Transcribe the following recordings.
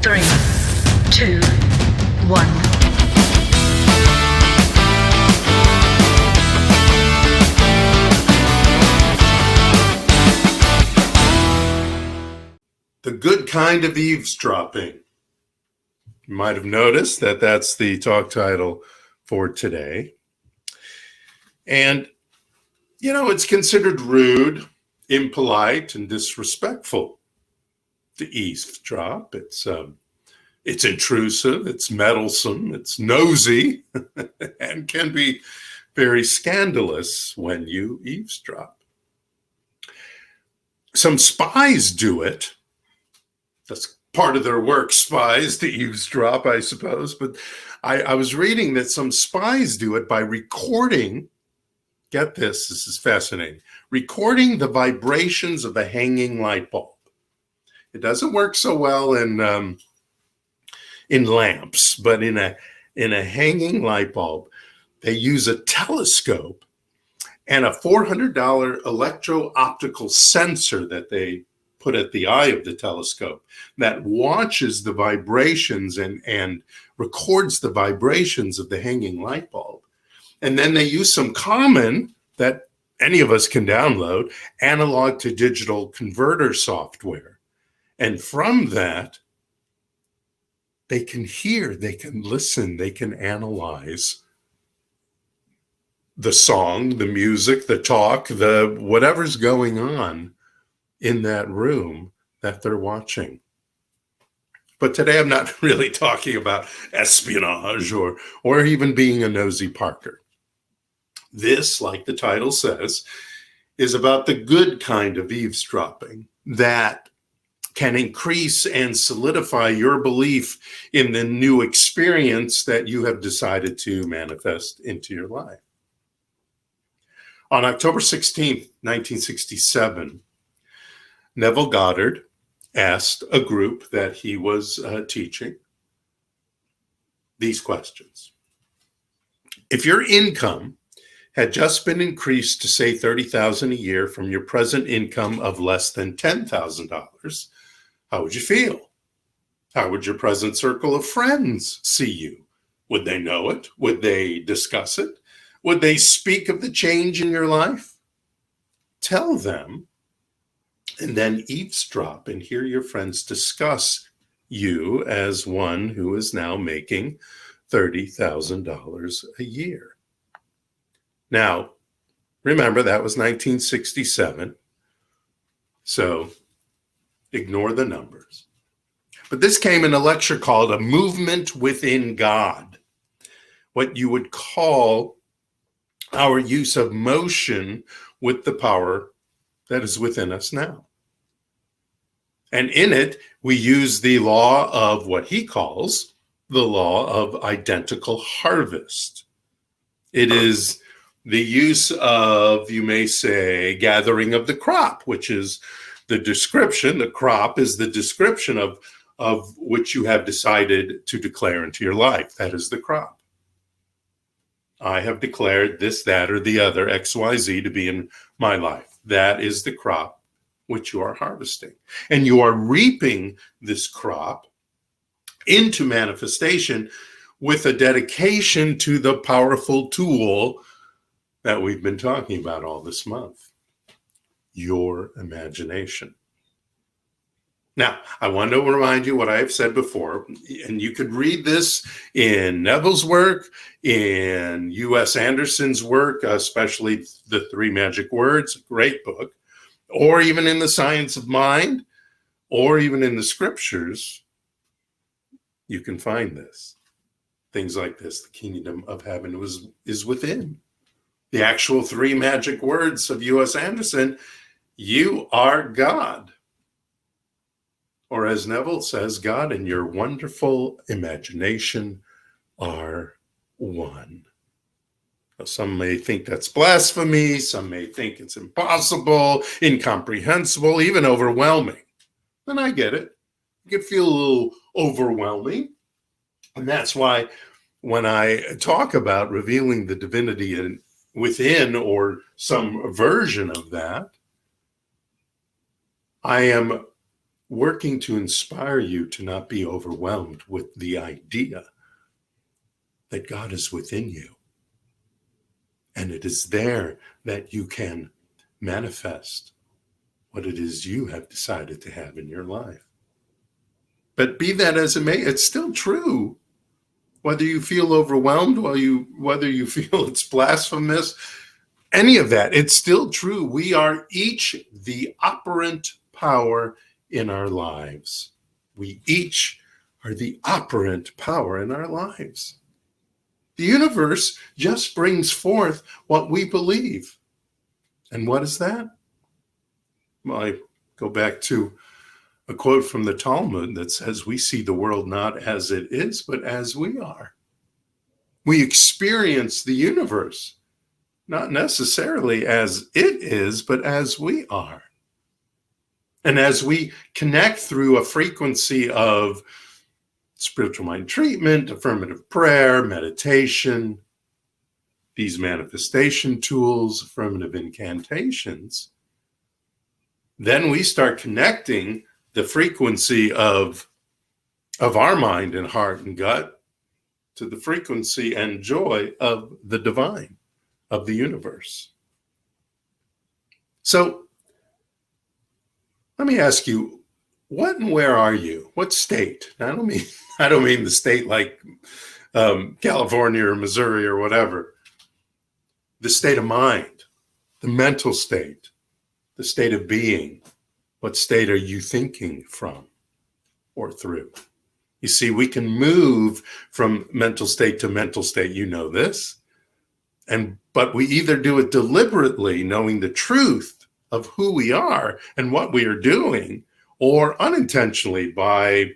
3, 2, 1. The good kind of eavesdropping. You might have noticed that that's the talk title for today. And, you know, it's considered rude, impolite, and disrespectful to eavesdrop. It's intrusive, it's meddlesome, it's nosy, and can be very scandalous when you eavesdrop. Some spies do it. That's part of their work, spies, to eavesdrop, I suppose. But I was reading that some spies do it by recording, get this is fascinating, recording the vibrations of a hanging light bulb. It doesn't work so well in lamps, but in a hanging light bulb, they use a telescope and a $400 electro-optical sensor that they put at the eye of the telescope that watches the vibrations and records the vibrations of the hanging light bulb. And then they use some common, that any of us can download, analog to digital converter software. And from that, they can hear, they can listen, they can analyze the song, the music, the talk, the whatever's going on in that room that they're watching. But today I'm not really talking about espionage or even being a nosy Parker. This, like the title says, is about the good kind of eavesdropping that can increase and solidify your belief in the new experience that you have decided to manifest into your life. On October 16th, 1967, Neville Goddard asked a group that he was teaching these questions. If your income had just been increased to, say, $30,000 a year from your present income of less than $10,000, how would you feel? How would your present circle of friends see you? Would they know it? Would they discuss it? Would they speak of the change in your life? Tell them, and then eavesdrop and hear your friends discuss you as one who is now making $30,000 a year. Now, remember, that was 1967, so ignore the numbers. But this came in a lecture called A Movement Within God, what you would call our use of motion with the power that is within us now. And in it, we use the law of what he calls the law of identical harvest. It is the use of, you may say, gathering of the crop, which is the description. The crop is the description of which you have decided to declare into your life. That is the crop. I have declared this, that, or the other, X, Y, Z, to be in my life. That is the crop which you are harvesting. And you are reaping this crop into manifestation with a dedication to the powerful tool that we've been talking about all this month, your imagination. Now, I want to remind you what I have said before, and you could read this in Neville's work, in U.S. Anderson's work, especially The Three Magic Words, a great book, or even in The Science of Mind, or even in the scriptures. You can find this. Things like this: the kingdom of heaven is within. The actual three magic words of U.S. Anderson: you are God. Or as Neville says, God and your wonderful imagination are one. Now, some may think that's blasphemy. Some may think it's impossible, incomprehensible, even overwhelming. And I get it. It can feel a little overwhelming. And that's why when I talk about revealing the divinity within, or some version of that, I am working to inspire you to not be overwhelmed with the idea that God is within you. And it is there that you can manifest what it is you have decided to have in your life. But be that as it may, it's still true. Whether you feel overwhelmed, whether you feel it's blasphemous, any of that, it's still true. We are each the operant power in our lives. We each are the operant power in our lives. The universe just brings forth what we believe. And what is that? Well, I go back to a quote from the Talmud that says, we see the world not as it is, but as we are. We experience the universe not necessarily as it is, but as we are. And as we connect through a frequency of spiritual mind treatment, affirmative prayer, meditation, these manifestation tools, affirmative incantations, then we start connecting the frequency of our mind and heart and gut to the frequency and joy of the divine, of the universe. So let me ask you, what and where are you? What state? I don't mean the state like California or Missouri or whatever. The state of mind, the mental state, the state of being. What state are you thinking from or through? You see, we can move from mental state to mental state. You know this. But we either do it deliberately, knowing the truth of who we are and what we are doing, or unintentionally by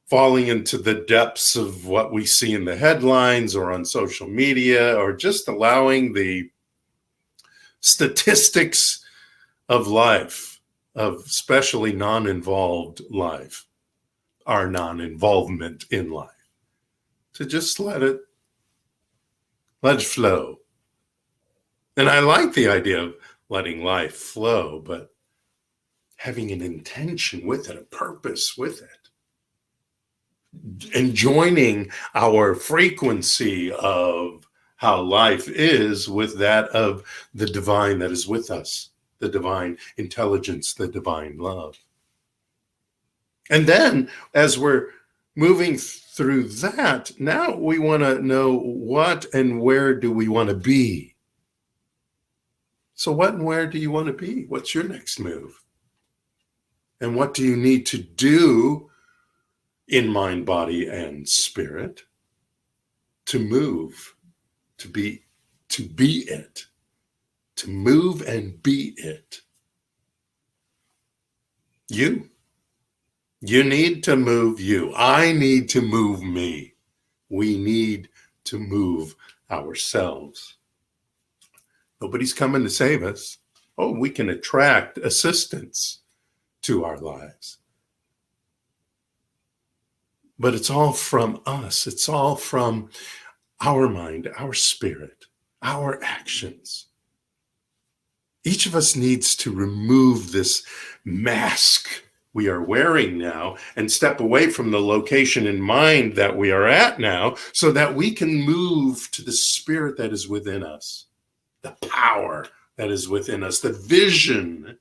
falling into the depths of what we see in the headlines or on social media, or just allowing the statistics of life, of especially non-involved life, our non-involvement in life, to just let it flow. And I like the idea of letting life flow, but having an intention with it, a purpose with it, and joining our frequency of how life is with that of the divine that is with us, the divine intelligence, the divine love. And then as we're moving through that, now we want to know what and where do we want to be. So what and where do you want to be? What's your next move? And what do you need to do in mind, body, and spirit to move, to be it, to move and be it? You need to move you. I need to move me. We need to move ourselves. Nobody's coming to save us. Oh, we can attract assistance to our lives. But it's all from us. It's all from our mind, our spirit, our actions. Each of us needs to remove this mask we are wearing now and step away from the location in mind that we are at now so that we can move to the spirit that is within us, the power that is within us, the vision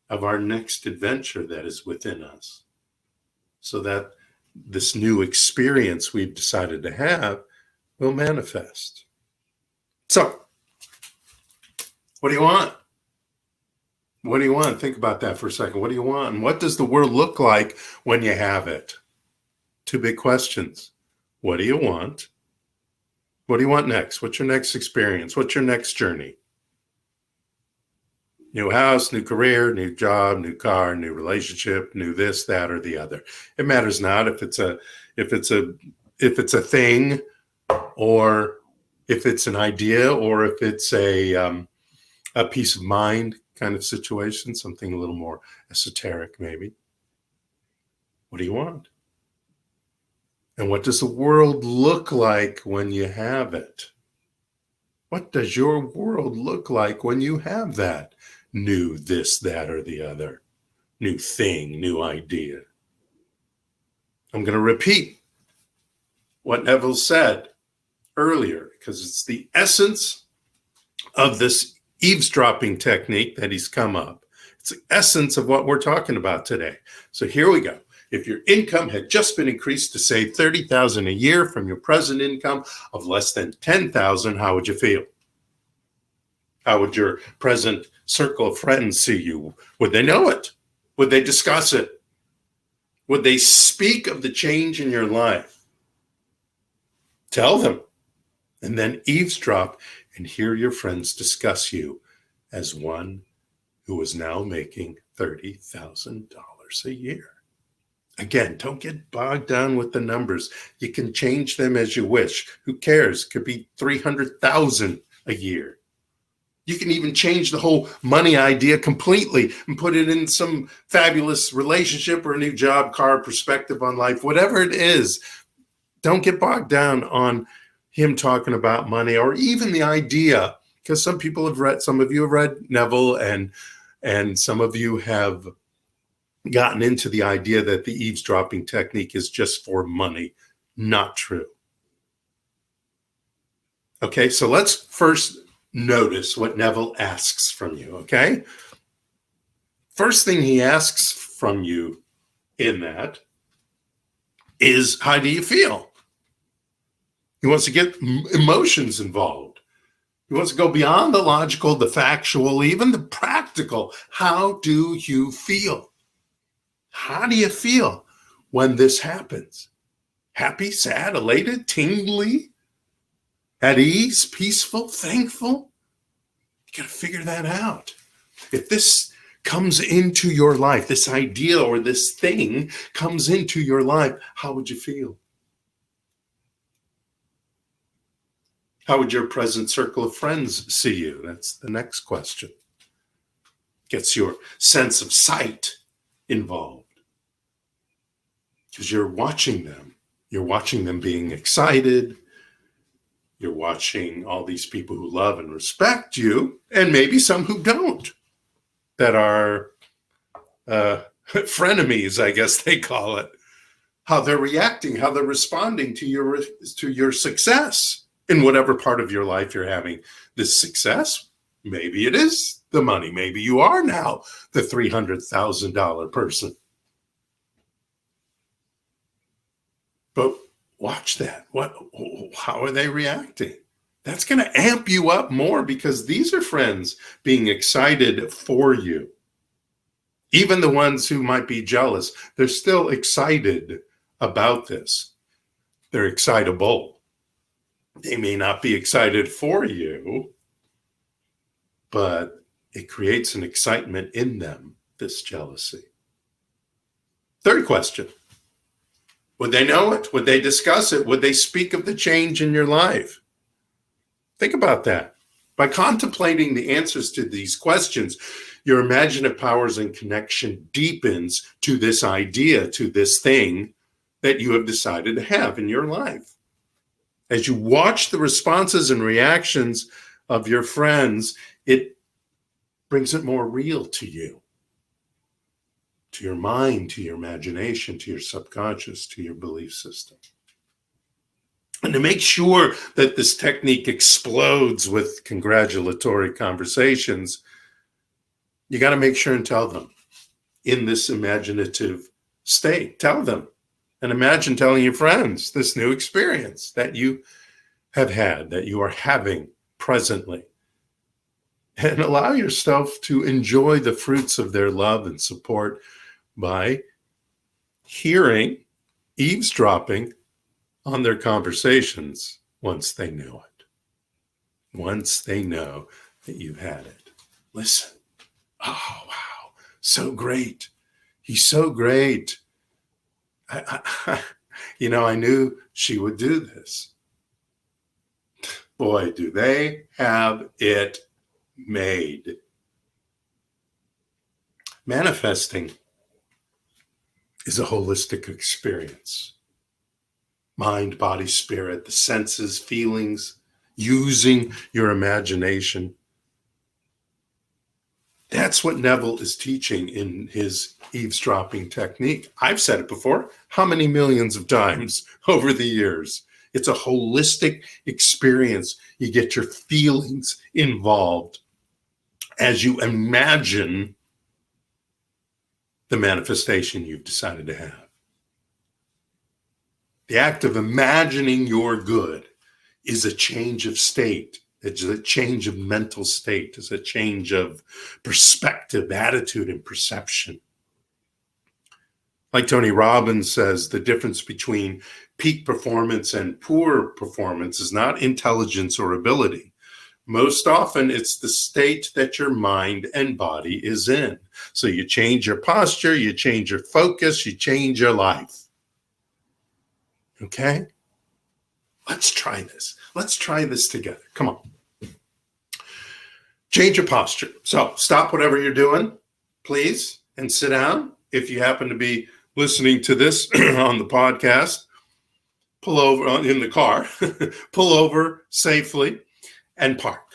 of our next adventure that is within us, so that this new experience we've decided to have will manifest. So, what do you want? What do you want? Think about that for a second. What do you want? And what does the world look like when you have it? Two big questions. What do you want? What do you want next? What's your next experience? What's your next journey? New house, new career, new job, new car, new relationship, new this, that, or the other. It matters not if it's a thing, or if it's an idea, or if it's a peace of mind kind of situation, something a little more esoteric maybe. What do you want? And what does the world look like when you have it? What does your world look like when you have that new this, that, or the other? new thing, new idea. I'm going to repeat what Neville said earlier, because it's the essence of this eavesdropping technique that he's come up. It's the essence of what we're talking about today. So here we go. If your income had just been increased to say $30,000 a year from your present income of less than $10,000, how would you feel? How would your present circle of friends see you? Would they know it? Would they discuss it? Would they speak of the change in your life? Tell them, and then eavesdrop and hear your friends discuss you as one who is now making $30,000 a year. Again, don't get bogged down with the numbers. You can change them as you wish. Who cares? It could be $300,000 a year. You can even change the whole money idea completely and put it in some fabulous relationship or a new job, car, perspective on life, whatever it is. Don't get bogged down on him talking about money or even the idea, because some of you have read Neville, and some of you have gotten into the idea that the eavesdropping technique is just for money. Not true. Okay, so let's first notice what Neville asks from you, okay? First thing he asks from you in that is, how do you feel? He wants to get emotions involved. He wants to go beyond the logical, the factual, even the practical. How do you feel? How do you feel when this happens? Happy, sad, elated, tingly? At ease, peaceful, thankful? You got to figure that out. If this comes into your life, this idea or this thing comes into your life, how would you feel? How would your present circle of friends see you? That's the next question. Gets your sense of sight involved. Because you're watching them. You're watching them being excited. You're watching all these people who love and respect you, and maybe some who don't, that are frenemies, I guess they call it. How they're reacting, how they're responding to your success in whatever part of your life you're having this success. Maybe it is the money. Maybe you are now the $300,000 person. But watch that. How are they reacting? That's going to amp you up more, because these are friends being excited for you. Even the ones who might be jealous, they're still excited about this. They're excitable. They may not be excited for you, but it creates an excitement in them, this jealousy. Third question. Would they know it? Would they discuss it? Would they speak of the change in your life? Think about that. By contemplating the answers to these questions, your imaginative powers and connection deepens to this idea, to this thing that you have decided to have in your life. As you watch the responses and reactions of your friends, it brings it more real to you, to your mind, to your imagination, to your subconscious, to your belief system. And to make sure that this technique explodes with congratulatory conversations, you got to make sure and tell them in this imaginative state. Tell them and imagine telling your friends this new experience that you have had, that you are having presently. And allow yourself to enjoy the fruits of their love and support by hearing, eavesdropping on their conversations once they know it. Once they know that you've had it. Listen. Oh, wow. So great. He's so great. I knew she would do this. Boy, do they have it made. Manifesting is a holistic experience. Mind, body, spirit, the senses, feelings, using your imagination. That's what Neville is teaching in his eavesdropping technique. I've said it before. How many millions of times over the years? It's a holistic experience. You get your feelings involved as you imagine the manifestation you've decided to have. The act of imagining your good is a change of state. It's a change of mental state. It's a change of perspective, attitude, and perception. Like Tony Robbins says, the difference between peak performance and poor performance is not intelligence or ability. Most often, it's the state that your mind and body is in. So you change your posture, you change your focus, you change your life. Okay? Let's try this. Let's try this together. Come on. Change your posture. So stop whatever you're doing, please, and sit down. If you happen to be listening to this on the podcast, pull over in the car, pull over safely, and park.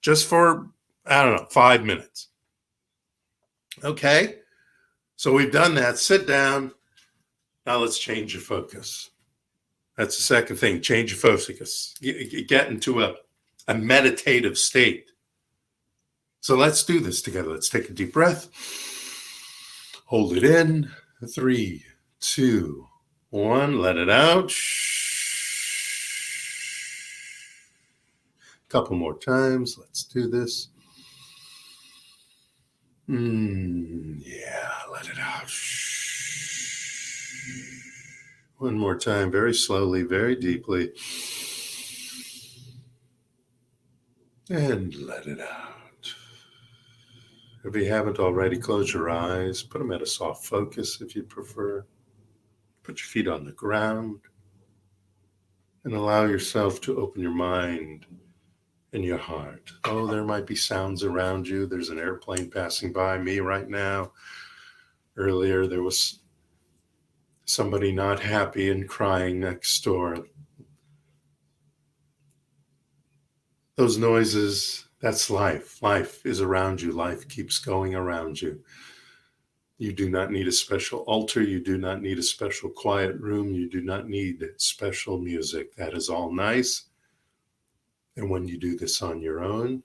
Just for, 5 minutes. Okay? So we've done that. Sit down. Now let's change your focus. That's the second thing. Change your focus. Get into a meditative state. So let's do this together. Let's take a deep breath. Hold it in. 3, 2, 1. Let it out. Couple more times. Let's do this. Yeah, let it out. One more time, very slowly, very deeply. And let it out. If you haven't already, close your eyes. Put them at a soft focus if you prefer. Put your feet on the ground. And allow yourself to open your mind and your heart. Oh, there might be sounds around you. There's an airplane passing by me right now. Earlier, there was somebody not happy and crying next door. Those noises, that's life. Life is around you. Life keeps going around you. You do not need a special altar. You do not need a special quiet room. You do not need special music. That is all nice. And when you do this on your own,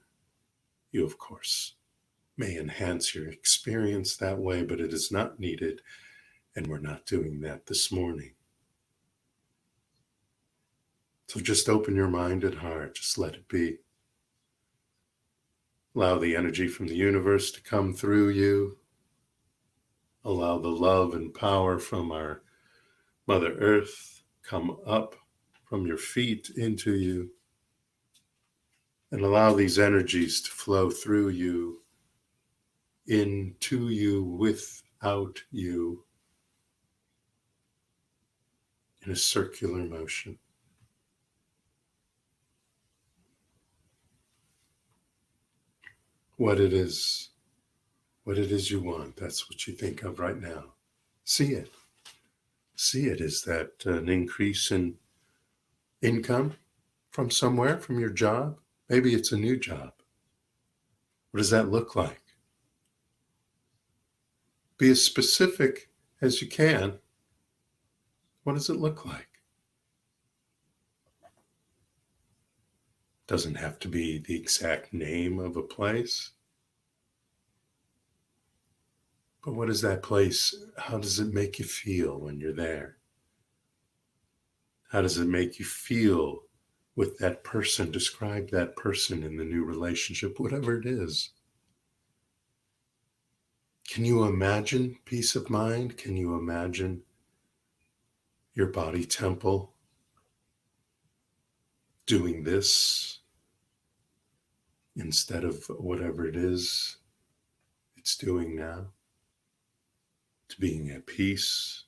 you, of course, may enhance your experience that way, but it is not needed. And we're not doing that this morning. So just open your mind and heart. Just let it be. Allow the energy from the universe to come through you. Allow the love and power from our Mother Earth come up from your feet into you. And allow these energies to flow through you, into you, without you, in a circular motion. What it is you want, that's what you think of right now. See it. See it. Is that an increase in income from somewhere, from your job? Maybe it's a new job. What does that look like? Be as specific as you can. What does it look like? Doesn't have to be the exact name of a place. But what is that place? How does it make you feel when you're there? How does it make you feel with that person? Describe that person in the new relationship, whatever it is. Can you imagine peace of mind? Can you imagine your body temple doing this instead of whatever it is it's doing now? To being at peace,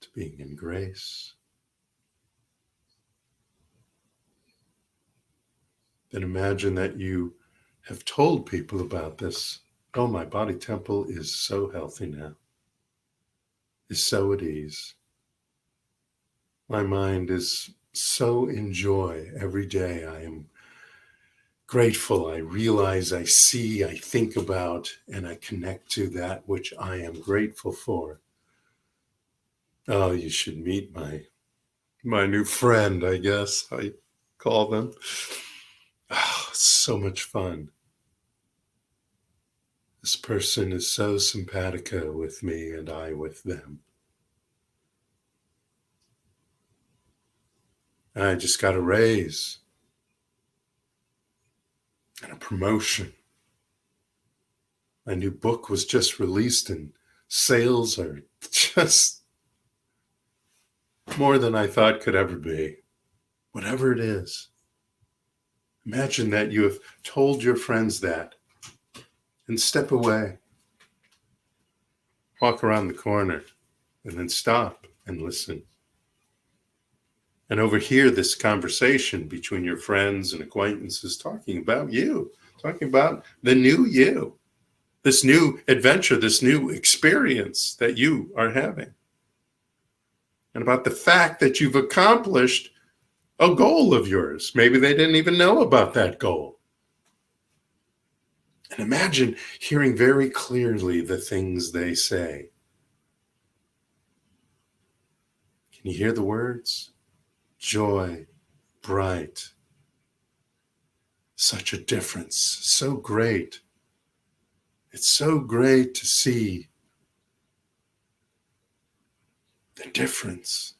to being in grace. Then imagine that you have told people about this. Oh, my body temple is so healthy now. Is so at ease. My mind is so in joy every day. I am grateful. I realize, I see, I think about, and I connect to that which I am grateful for. Oh, you should meet my new friend, I guess I call them. Oh, so much fun. This person is so simpatico with me and I with them. I just got a raise and a promotion. My new book was just released and sales are just more than I thought could ever be. Whatever it is. Imagine that you have told your friends that and step away. Walk around the corner and then stop and listen. And overhear this conversation between your friends and acquaintances talking about you, talking about the new you, this new adventure, this new experience that you are having. And about the fact that you've accomplished a goal of yours. Maybe they didn't even know about that goal. And imagine hearing very clearly the things they say. Can you hear the words? Joy, bright. Such a difference. So great. It's so great to see the difference,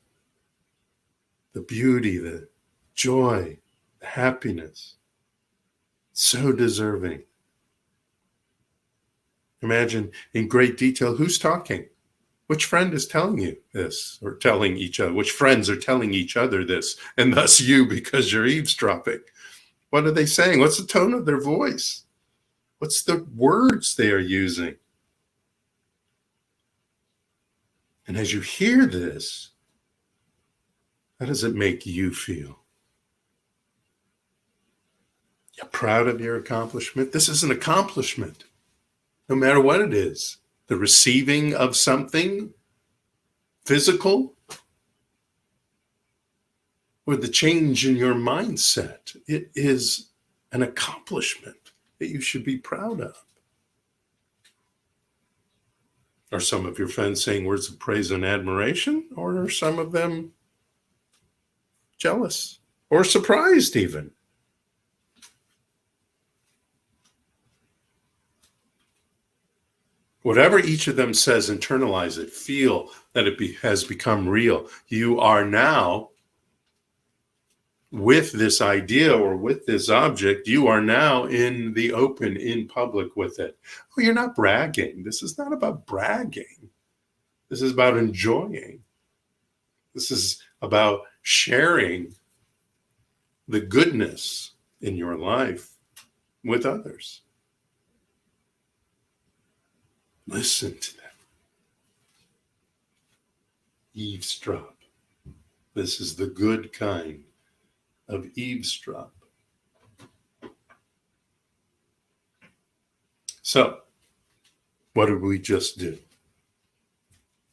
the beauty, the joy, the happiness. So deserving. Imagine in great detail who's talking. Which friend is telling you this, or telling each other? Which friends are telling each other this, and thus you, because you're eavesdropping? What are they saying? What's the tone of their voice? What's the words they are using? And as you hear this, how does it make you feel? You're proud of your accomplishment? This is an accomplishment, no matter what it is. The receiving of something physical, or the change in your mindset. It is an accomplishment that you should be proud of. Are some of your friends saying words of praise and admiration, or are some of them jealous or surprised even? Whatever each of them says, internalize it, feel that it has become real. You are now, with this idea or with this object, you are now in the open, in public with it. Oh, you're not bragging. This is not about bragging. This is about enjoying. This is about sharing the goodness in your life with others. Listen to them. Eavesdrop. This is the good kind of eavesdrop. So, what did we just do?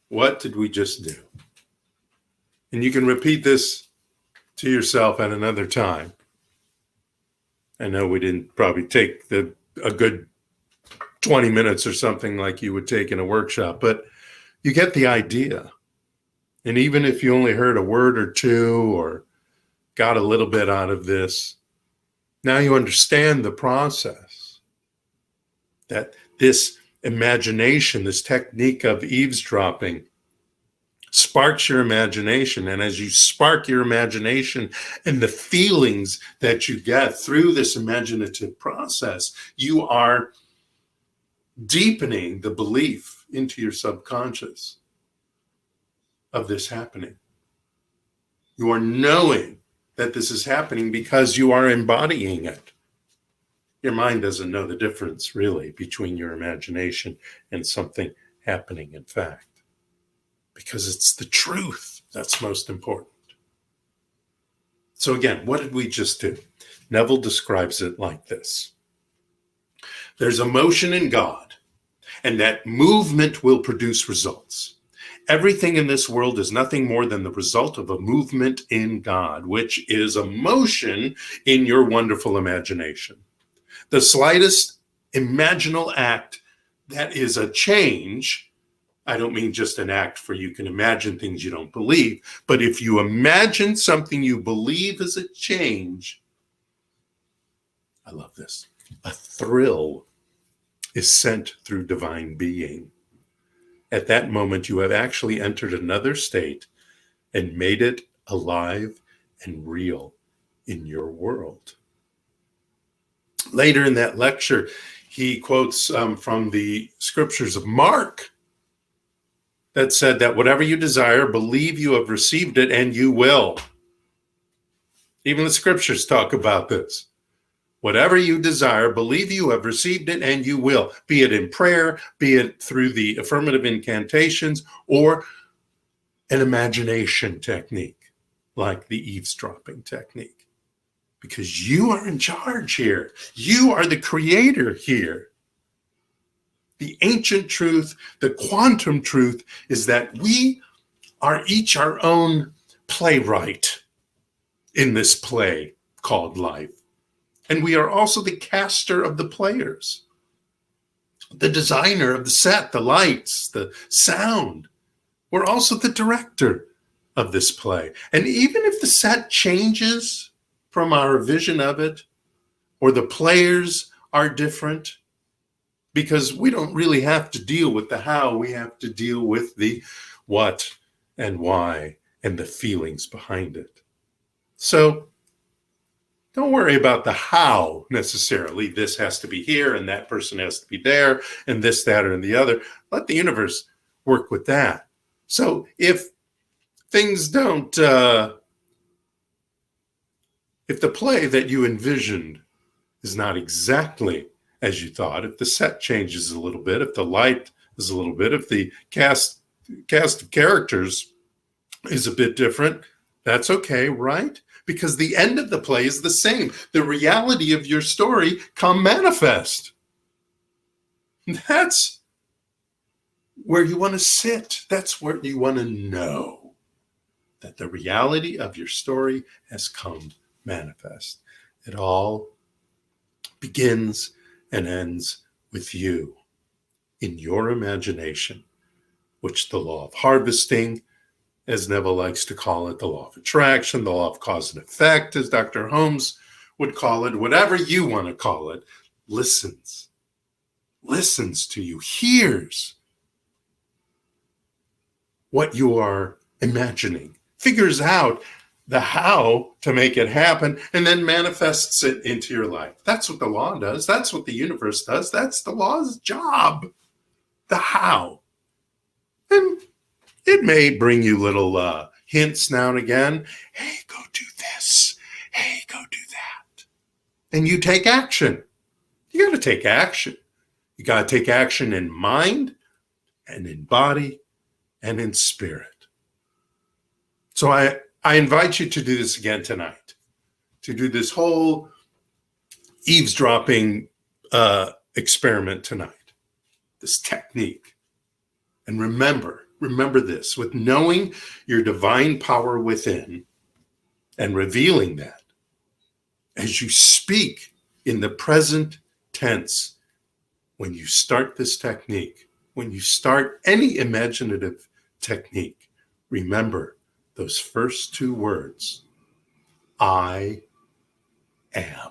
What did we just do? And you can repeat this to yourself at another time. I know we didn't probably take a good 20 minutes or something like you would take in a workshop, but you get the idea. And even if you only heard a word or two or got a little bit out of this, now you understand the process. That this imagination, this technique of eavesdropping sparks your imagination. And as you spark your imagination and the feelings that you get through this imaginative process, you are deepening the belief into your subconscious of this happening. You are knowing that this is happening because you are embodying it. Your mind doesn't know the difference, really, between your imagination and something happening, in fact, because it's the truth that's most important. So again, what did we just do? Neville describes it like this. There's a motion in God, and that movement will produce results. Everything in this world is nothing more than the result of a movement in God, which is a motion in your wonderful imagination. The slightest imaginal act that is a change, I don't mean just an act for you can imagine things you don't believe, but if you imagine something you believe is a change, I love this, a thrill is sent through divine being. At that moment, you have actually entered another state and made it alive and real in your world. Later in that lecture, he quotes from the scriptures of Mark that said that whatever you desire, believe you have received it and you will. Even the scriptures talk about this. Whatever you desire, believe you have received it and you will, be it in prayer, be it through the affirmative incantations or an imagination technique like the eavesdropping technique. Because you are in charge here. You are the creator here. The ancient truth, the quantum truth is that we are each our own playwright in this play called life. And we are also the caster of the players, the designer of the set, the lights, the sound. We're also the director of this play. And even if the set changes from our vision of it, or the players are different, because we don't really have to deal with the how, we have to deal with the what and why and the feelings behind it. So don't worry about the how necessarily. This has to be here and that person has to be there and this, that, or the other. Let the universe work with that. So if things don't, if the play that you envisioned is not exactly as you thought, if the set changes a little bit, if the light is a little bit, if the cast of characters is a bit different, that's okay, right? Because the end of the play is the same. The reality of your story come manifest. That's where you want to sit. That's where you want to know that the reality of your story has come manifest. It all begins and ends with you in your imagination, which the law of harvesting, as Neville likes to call it, the law of attraction, the law of cause and effect, as Dr. Holmes would call it, whatever you want to call it, listens to you, hears what you are imagining, figures out the how to make it happen, and then manifests it into your life. That's what the law does. That's what the universe does. That's the law's job, the how. And it may bring you little hints now and again. Hey, go do this. Hey, go do that. And you take action. You got to take action. You got to take action in mind and in body and in spirit. So I invite you to do this again tonight, to do this whole eavesdropping experiment tonight, this technique. And remember this, with knowing your divine power within and revealing that, as you speak in the present tense, when you start this technique, when you start any imaginative technique, remember those first two words, I am.